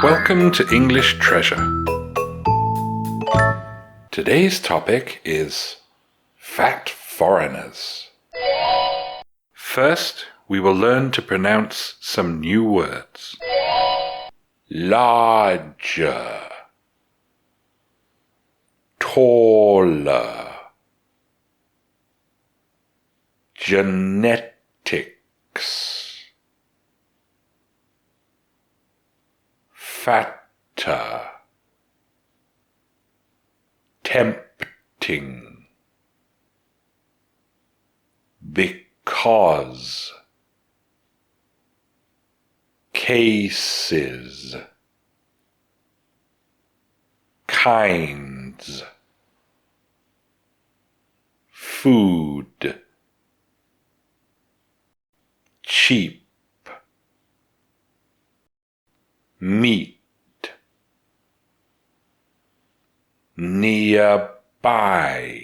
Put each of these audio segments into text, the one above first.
Welcome to English Treasure. Today's topic is fat foreigners. First, we will learn to pronounce some new words. Larger, taller, genetics, fatter, tempting, because, cases, kinds, food, cheap, meat, nearby,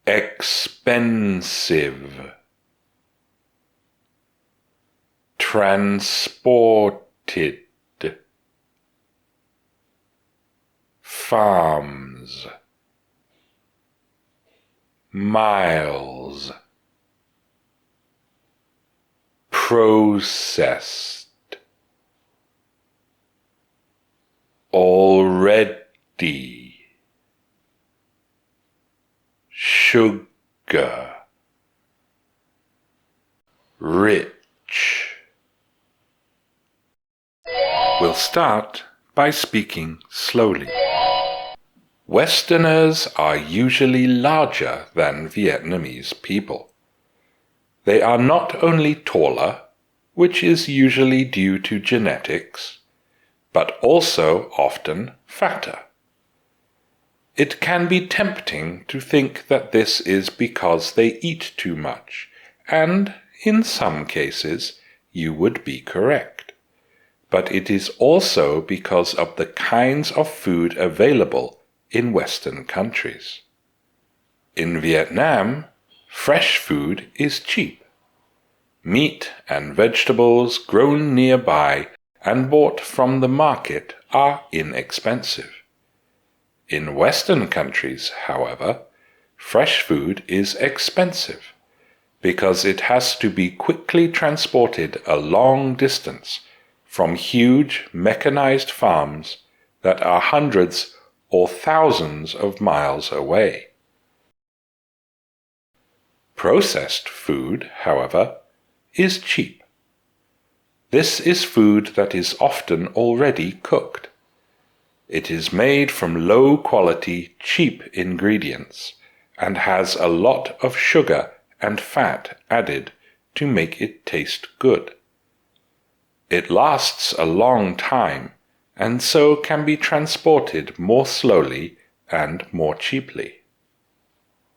expensive, transported, farms, miles, processed, already, sugar, rich. We'll start by speaking slowly. Westerners are usually larger than Vietnamese people. They are not only taller, which is usually due to genetics, but also often fatter. It can be tempting to think that this is because they eat too much, and in some cases you would be correct. But it is also because of the kinds of food available in Western countries. In Vietnam, fresh food is cheap. Meat and vegetables grown nearby and bought from the market are inexpensive. In Western countries, however, fresh food is expensive because it has to be quickly transported a long distance from huge mechanized farms that are hundreds or thousands of miles away. Processed food, however, is cheap. This is food that is often already cooked. It is made from low-quality, cheap ingredients and has a lot of sugar and fat added to make it taste good. It lasts a long time and so can be transported more slowly and more cheaply.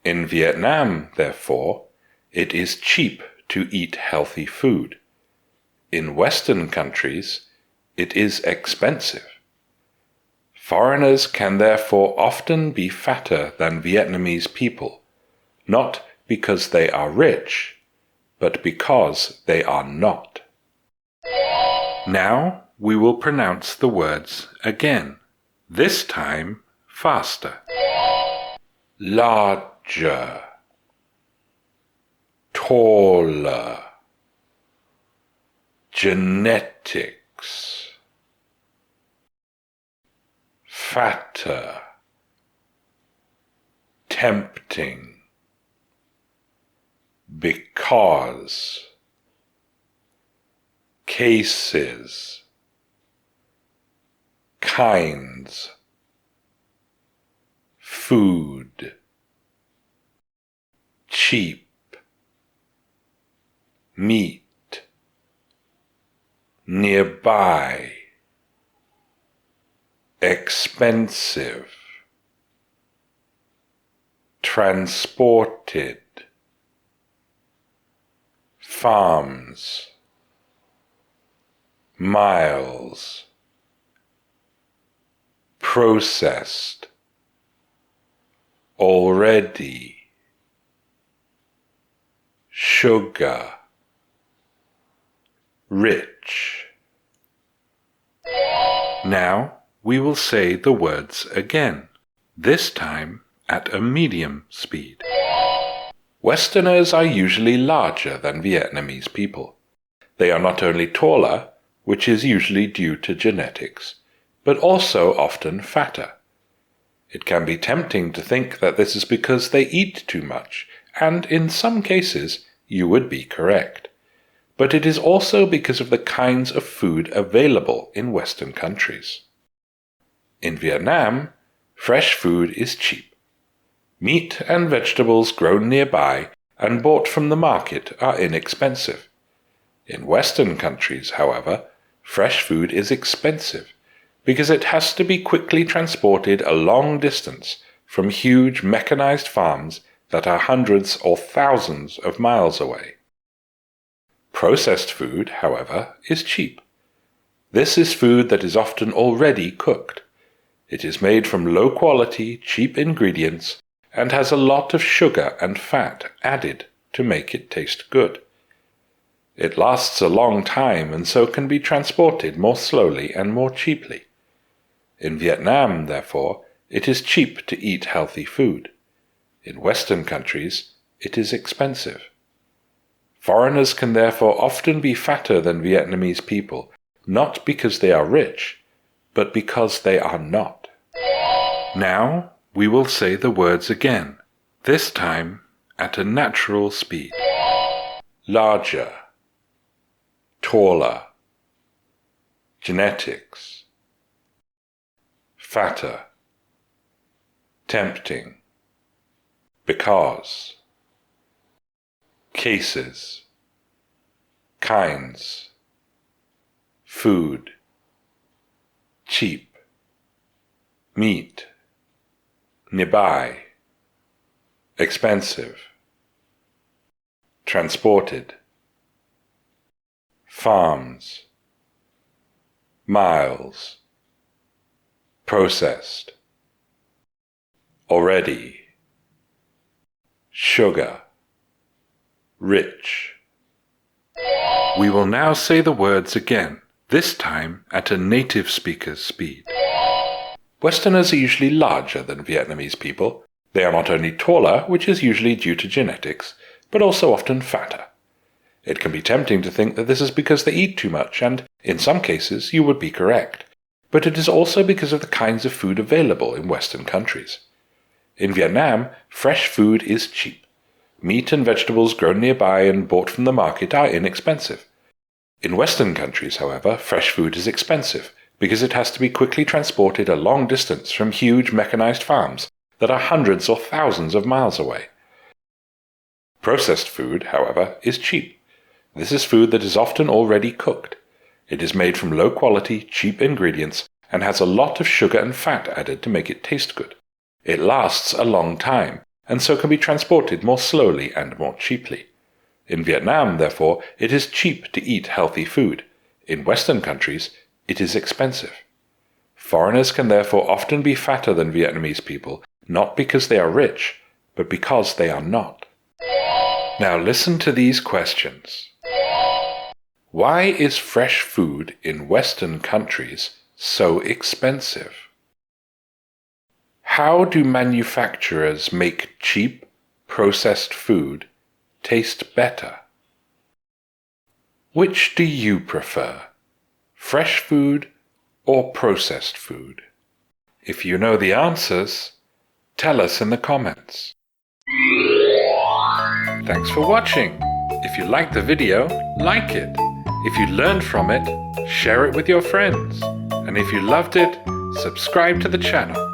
In Vietnam, therefore, it is cheap to eat healthy food. In Western countries, it is expensive. Foreigners can therefore often be fatter than Vietnamese people, not because they are rich, but because they are not. Now we will pronounce the words again, this time faster. Larger, taller, genetics, fatter, tempting, because, cases, kinds, food, cheap, meat, nearby, expensive, transported, farms, miles, processed, already, sugar, rich. Now we will say the words again, this time at a medium speed. Westerners are usually larger than Vietnamese people. They are not only taller, which is usually due to genetics, but also often fatter. It can be tempting to think that this is because they eat too much, and in some cases you would be correct. But it is also because of the kinds of food available in Western countries. In Vietnam, fresh food is cheap. Meat and vegetables grown nearby and bought from the market are inexpensive. In Western countries, however, fresh food is expensive because it has to be quickly transported a long distance from huge mechanized farms that are hundreds or thousands of miles away. Processed food, however, is cheap. This is food that is often already cooked. It is made from low-quality, cheap ingredients and has a lot of sugar and fat added to make it taste good. It lasts a long time and so can be transported more slowly and more cheaply. In Vietnam, therefore, it is cheap to eat healthy food. In Western countries, it is expensive. Foreigners can therefore often be fatter than Vietnamese people, not because they are rich, but because they are not. Now we will say the words again, this time at a natural speed. Larger, taller, genetics, fatter, tempting, because, cases, kinds, food, cheap, meat, nearby, expensive, transported, farms, miles, processed, already, sugar, rich. We will now say the words again, this time at a native speaker's speed. Westerners are usually larger than Vietnamese people. They are not only taller, which is usually due to genetics, but also often fatter. It can be tempting to think that this is because they eat too much, and in some cases you would be correct. But it is also because of the kinds of food available in Western countries. In Vietnam, fresh food is cheap. Meat and vegetables grown nearby and bought from the market are inexpensive. In Western countries, however, fresh food is expensive because it has to be quickly transported a long distance from huge mechanized farms that are hundreds or thousands of miles away. Processed food, however, is cheap. This is food that is often already cooked. It is made from low-quality, cheap ingredients and has a lot of sugar and fat added to make it taste good. It lasts a long time, and so can be transported more slowly and more cheaply. In Vietnam, therefore, it is cheap to eat healthy food. In Western countries, it is expensive. Foreigners can therefore often be fatter than Vietnamese people, not because they are rich, but because they are not. Now listen to these questions. Why is fresh food in Western countries so expensive? How do manufacturers make cheap, processed food taste better? Which do you prefer, fresh food or processed food? If you know the answers, tell us in the comments. Thanks for watching. If you liked the video, like it. If you learned from it, share it with your friends. And if you loved it, subscribe to the channel.